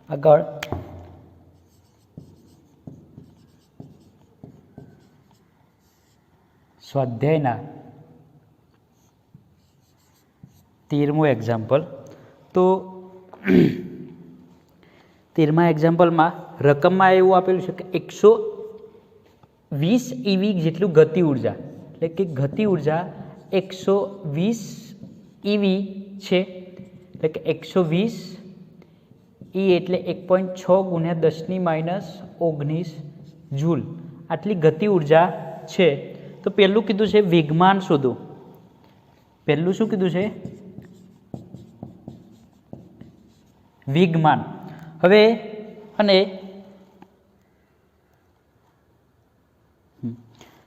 આગળ સ્વાધ્યાયના 13મું એક્ઝામ્પલ. તો 13મા એક્ઝામ્પલમાં રકમમાં એવું આપેલું છે કે 120 EV જેટલું ગતિ ઉર્જા, એટલે કે ગતિ ઉર્જા 120 EV છે, એટલે કે 120 E એટલે 1.6 ગુણ્યા 10⁻⁹ જૂલ આટલી ગતિ ઉર્જા છે. તો પહેલું કીધું છે વેગમાન શોધો. પહેલું શું કીધું છે? વેગમાન. હવે અને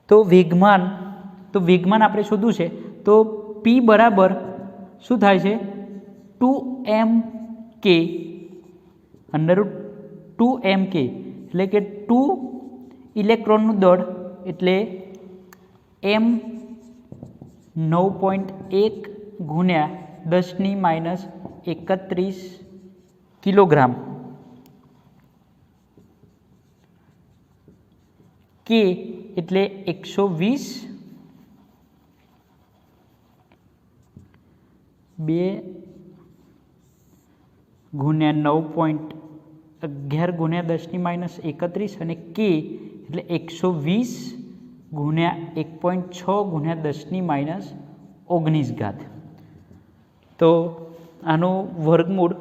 તો વેગમાન આપણે શોધવું છે. તો P બરાબર શું થાય છે? 2mk √2mk, એટલે કે 2 ઇલેક્ટ્રોનનું દળ એટલે m 9.1 ગુણ્યા 10⁻31 કિલોગ્રામ, k એટલે 120 2 ગુણ્યા 9.11 ગુણ્યા 10⁻31 અને k એટલે 120 ગુણ્યા 1.6 ગુણ્યા 10⁻19. તો આનું વર્ગમૂળ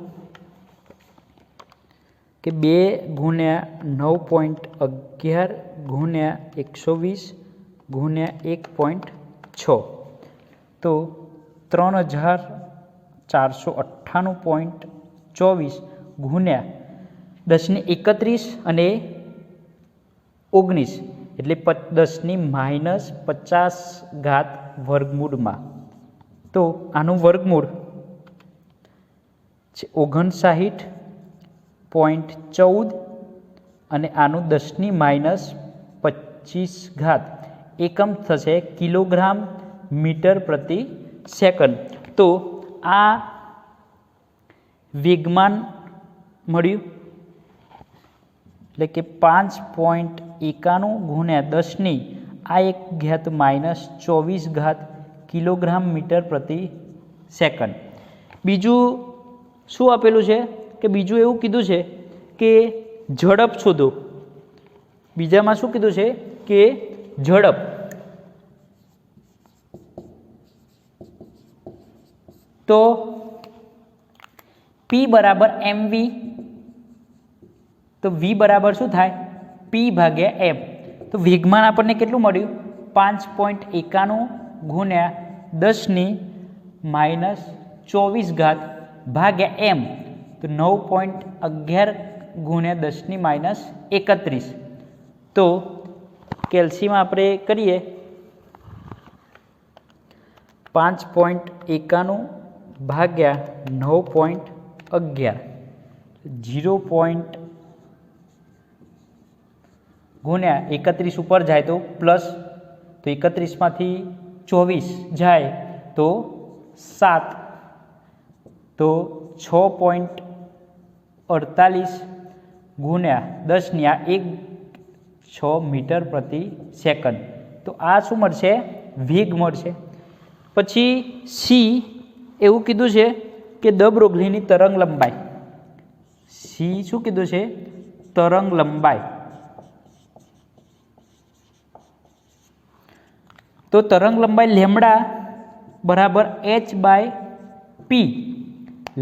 કે 2 ગુણ્યા 9.11 ગુણ્યા 120 ગુણ્યા 1.6, તો 3498.24 ગુણ્યા 10⁻31 અને 19, એટલે 10⁻50 વર્ગમૂળમાં. તો આનું વર્ગમૂળ છે 59.14 અને આનું 10⁻25 એકમ થશે કિલોગ્રામ મીટર પ્રતિ સેકન્ડ. તો આ વેગમાન મળ્યું, એટલે કે 5.91 ગુણ્યા 10⁻⁻24 કિલોગ્રામ મીટર પ્રતિ સેકન્ડ. બીજું શું આપેલું છે કે બીજું એવું કીધું છે કે ઝડપ શોધો. બીજામાં શું કીધું છે કે ઝડપ. તો P બરાબર mv, તો v બરાબર શું થાય? P ભાગ્યા m. તો વેગમાન આપણને કેટલું મળ્યું? 5.91 ગુણ્યા 10⁻⁻24 ભાગ્યા m, તો 9.11 ગુણ્યા 10⁻31. તો કેલ્શિયમ આપણે કરીએ 5.91 ભાગ્યા 9.11, 0. ગુણ્યા 31 ઉપર જાય તો પ્લસ, તો 31માંથી 24 જાય તો 7, તો 6.48 ગુણ્યા 10⁻⁹ મીટર પ્રતિ સેકન્ડ. તો આ શું મળશે? વેગ મળશે. પછી સી એવું કીધું છે કે દ બ્રોગલીની તરંગ લંબાઈ. સી શું કીધું છે? તરંગ લંબાઈ. તો તરંગ લંબાઈ લેમ્બડા બરાબર h/p,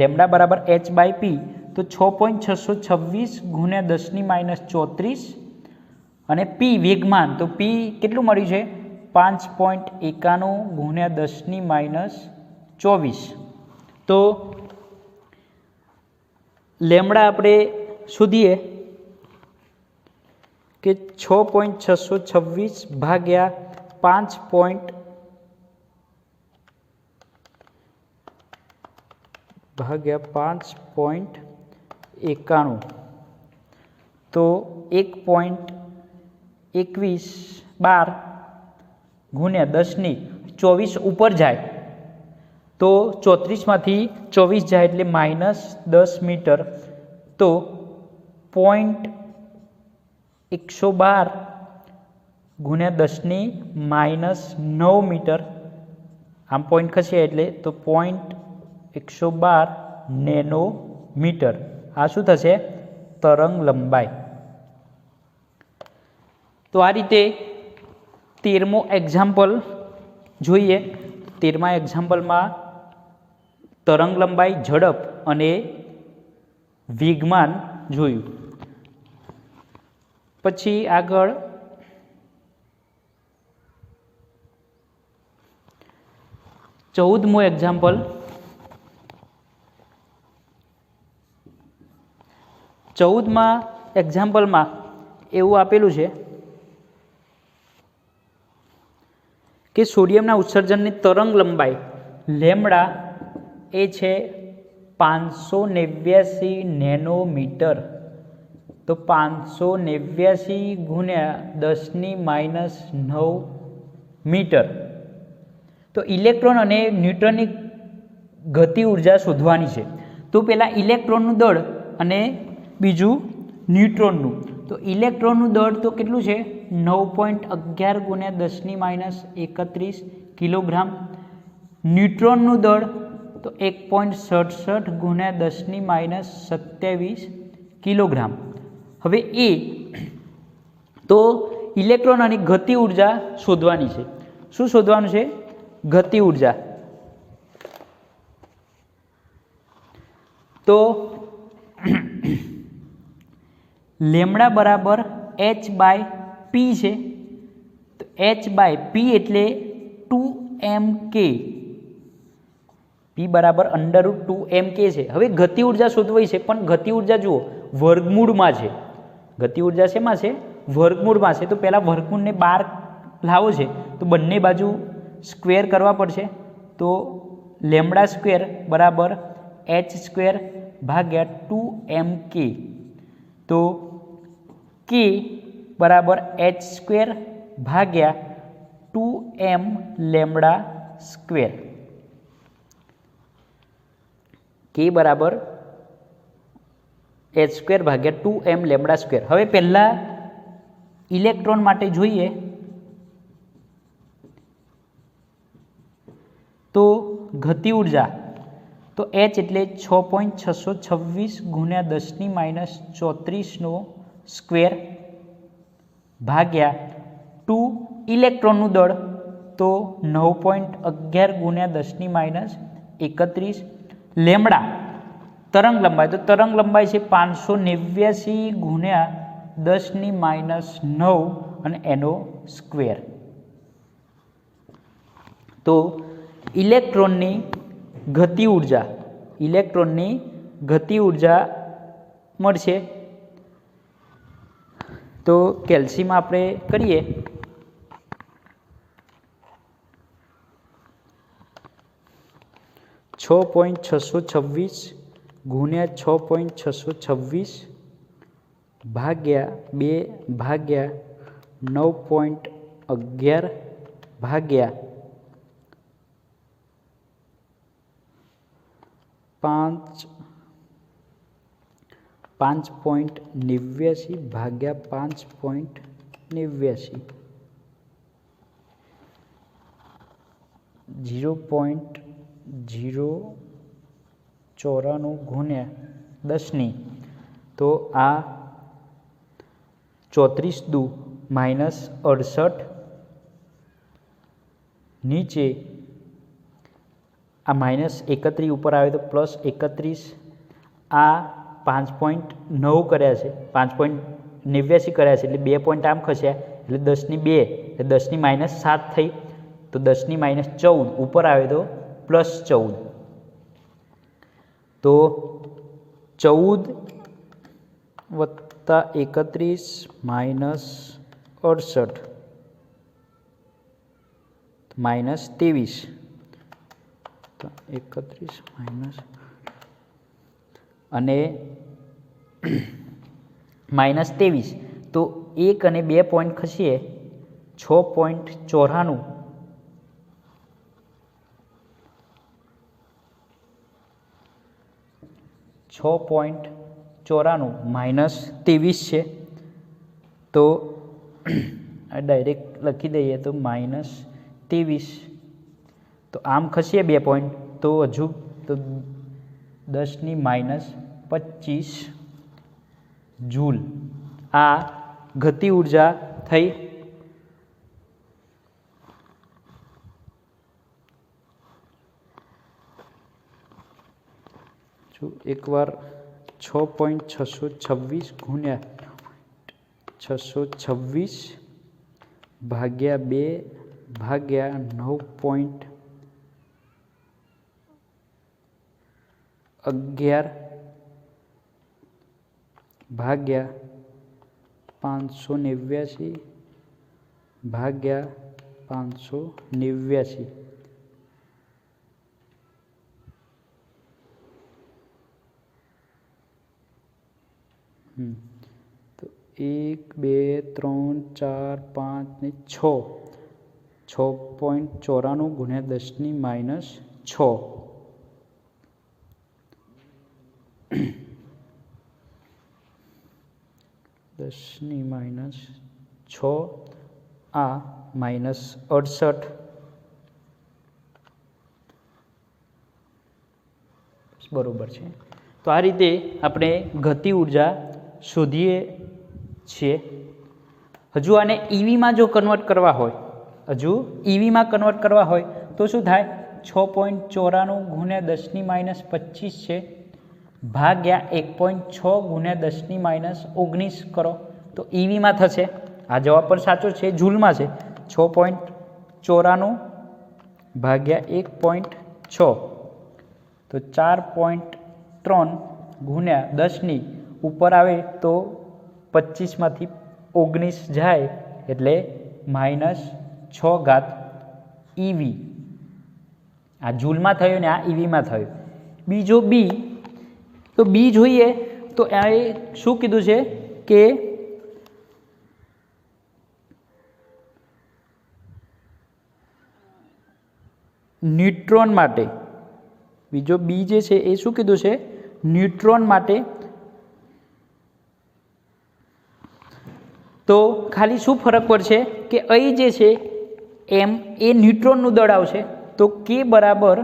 લેમ્બડા બરાબર h/p. તો 6.626 ગુણ્યા 10⁻34 અને p વેગમાન, તો p કેટલું મળ્યું છે? 5.91 ગુણ્યા 10⁻24. તો લેમ્બડા આપણે શોધીએ કે 6.626 ભાગ્યા 5.91, તો 1.2112 ગુણ્યા 10⁻24 ઉપર જાય તો 34માંથી 24 જાય એટલે -10 મીટર. તો 0.112 ગુણ્યા 10⁻⁹ મીટર, આમ પોઈન્ટ ખસે એટલે તો 0.112 નેનોમીટર આ શું થશે? તરંગ લંબાઈ. તો આ રીતે 13મો એક્ઝામ્પલ જોઈએ. 13મા એક્ઝામ્પલમાં તરંગ લંબાઈ, ઝડપ અને વેગમાન જોયું. પછી આગળ 14મો એક્ઝામ્પલ. 14મા એક્ઝામ્પલમાં એવું આપેલું છે કે સોડિયમના ઉત્સર્જનની તરંગ લંબાઈ લેમ્ડા એ છે 589 નેનોમીટર. તો 589 ગુણ્યા 10⁻⁹ મીટર. તો ઇલેક્ટ્રોન અને ન્યુટ્રોનની ગતિ ઉર્જા શોધવાની છે. તો પહેલાં ઇલેક્ટ્રોનનું દળ અને બીજું ન્યુટ્રોનનું. તો ઇલેક્ટ્રોનનું દળ તો કેટલું છે? 9.11 ગુણ્યા 10⁻31 કિલોગ્રામ. ન્યુટ્રોનનું દળ તો 1.67 ગુણ્યા 10⁻27 કિલોગ્રામ. હવે એ તો ઇલેક્ટ્રોન અને ગતિ ઉર્જા શોધવાની છે. શું શોધવાનું છે? ગતિ ઉર્જા. તો લેમ્ડા બરાબર h/p છે. તો h/p એટલે 2mk. p બરાબર √2mk છે. હવે ગતિ ઉર્જા શોધવી છે, પણ ગતિ ઉર્જા જુઓ વર્ગમૂળમાં છે. ગતિ ઉર્જા શેમાં છે? વર્ગમૂળમાં છે. તો પહેલાં વર્ગમૂળને બહાર લાવો છે, તો બંને બાજુ સ્ક્વેર કરવા પડશે. તો લેમ્ડા સ્ક્વેર બરાબર h²/2mk. તો k બરાબર h²/2m લેમ્ડા સ્ક્વેર. k બરાબર h²/2m લેમ્ડા સ્ક્વેર. હવે પહેલાં ઇલેક્ટ્રોન માટે જોઈએ. તો ગતિ ઉર્જા તો h એટલે 6.626 ગુણ્યા 10⁻34 સ્ક્વેર ભાગ્યા 2 ઇલેક્ટ્રોનનું દળ તો 9.11 ગુણ્યા 10⁻31 લેમ્ડા તરંગ લંબાઈ. તો તરંગ લંબાઈ છે 589 ગુણ્યા 10⁻9 અને એનો સ્ક્વેર. તો ઇલેક્ટ્રોનની ગતિ ઉર્જા મળશે. તો કેલ્શિયમ આપણે કરીએ. ,626 ગુણ્યા 6.626 ભાગ્યા 2 ભાગ્યા 9.11 ભાગ્યા 5.89 ભાગ્યા 5.89 0.094 ગુણ્યા 10ની. તો આ 34 દુ -68 નીચે આ -31 ઉપર આવે તો +31. આ 5.9 કર્યા છે, 5.89 કર્યા છે એટલે 2 પોઈન્ટ આમ ખસ્યા એટલે 10⁻2 એટલે 10⁻7 થઈ. તો 10⁻14 ઉપર આવે તો +14. તો 14 + 31 - 68 -23. તો 31 અને -23. તો 1 અને 2 પોઈન્ટ ખસીએ 6.94 6.94 -23 છે તો આ ડાયરેક્ટ લખી દઈએ તો -23 તો આમ ખસીએ 2 પોઈન્ટ તો હજુ તો 10⁻25 જૂલ આ ગતિ ઉર્જા થઈ। જો એકવાર 6.626 ગુણ્યા 626 ભાગ્યા 2 ભાગ્યા 9.11 ભાગ્યા 589 ભાગ્યા 589 તો 1 2 3 4 5 ને 6.94 ગુણ્યા 10⁻6 10⁻6 આ -68 બરોબર છે। તો આ રીતે આપણે ગતિ ઉર્જા શોધીએ છીએ। હજુ આને ઈવીમાં જો કન્વર્ટ કરવા હોય તો શું થાય 6.94 ગુણ્યા 10⁻25 છે ભાગ્યા 1.6 ગુણ્યા 10⁻19 કરો તો ઈવીમાં થશે। આ જવાબ પણ સાચો છે, જૂલમાં છે। 6.94 ભાગ્યા 1.6 તો 4.3 ગુણ્યા 10ની ઉપર આવે તો 25માંથી 19 જાય એટલે -6 ઈવી। આ જૂલમાં થયું ને આ ઈવીમાં થયું। બીજો બી, તો બી જોઈએ તો આ શું કીધું છે કે ન્યુટ્રોન માટે, બીજો બી જે છે એ શું કીધું છે ન્યુટ્રોન માટે। તો ખાલી શું ફરક પડશે કે અહીં જે છે એમ એ ન્યુટ્રોનનું દળ આવશે તો કે બરાબર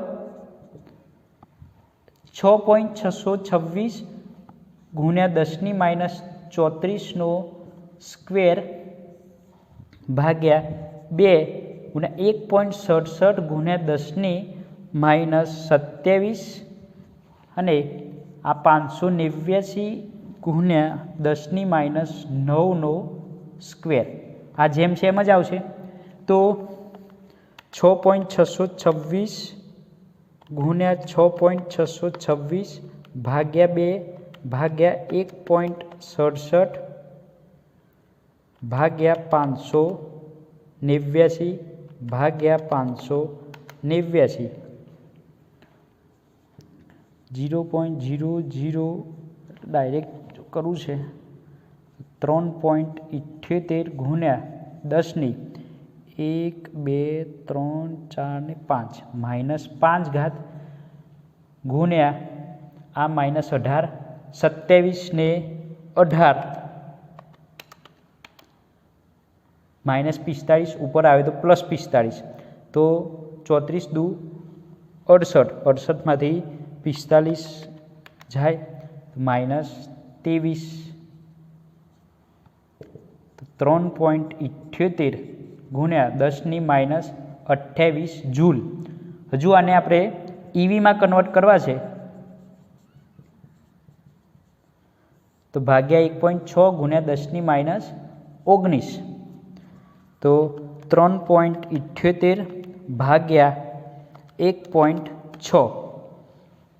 6.626 ગુણ્યા 10⁻34 સ્ક્વેર ભાગ્યા 2 ગુણ્યા 1.67 ગુણ્યા 10⁻27 અને આ 589 ગુણ્યા 10⁻9 સ્ક્વેર આ જેમ છે એમ જ આવશે। તો 6.626 ગુણ્યા 6.626 ભાગ્યા 2 ભાગ્યા 1.67 ભાગ્યા 589 ભાગ્યા 589 0.00 ડાયરેક્ટ કરવું છે 3.78 ગુણ્યા 10⁻1 2 3 4 ને 5 -5 ગુણ્યા આ -18 27 ને 18 -45 ઉપર આવે તો +45 તો 34 દુ 68 માંથી 45 જાય -23 3.78 ગુણ્યા 10⁻28 જૂલ। હજુ આને આપણે ઈવીમાં કન્વર્ટ કરવા છે તો ભાગ્યા 1.6 ગુણ્યા 10⁻19 તો 3.78 ભાગ્યા 1.6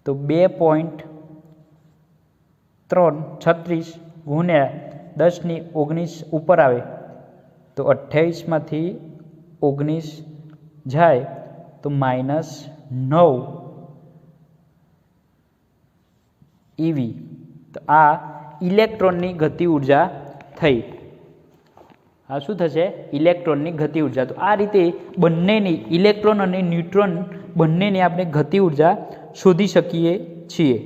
તો 2.36 ગુણ્યા 10⁻19 ઉપર આવે તો 28 માંથી 19 જાય તો -9 ઈવી। તો આ ઇલેક્ટ્રોનની ગતિ ઉર્જા થઈ। આ શું થશે ઇલેક્ટ્રોનની ગતિ ઉર્જા। તો આ રીતે બંનેની ઇલેક્ટ્રોન અને ન્યુટ્રોન બંનેની આપણે ગતિ ઉર્જા શોધી શકીએ છીએ।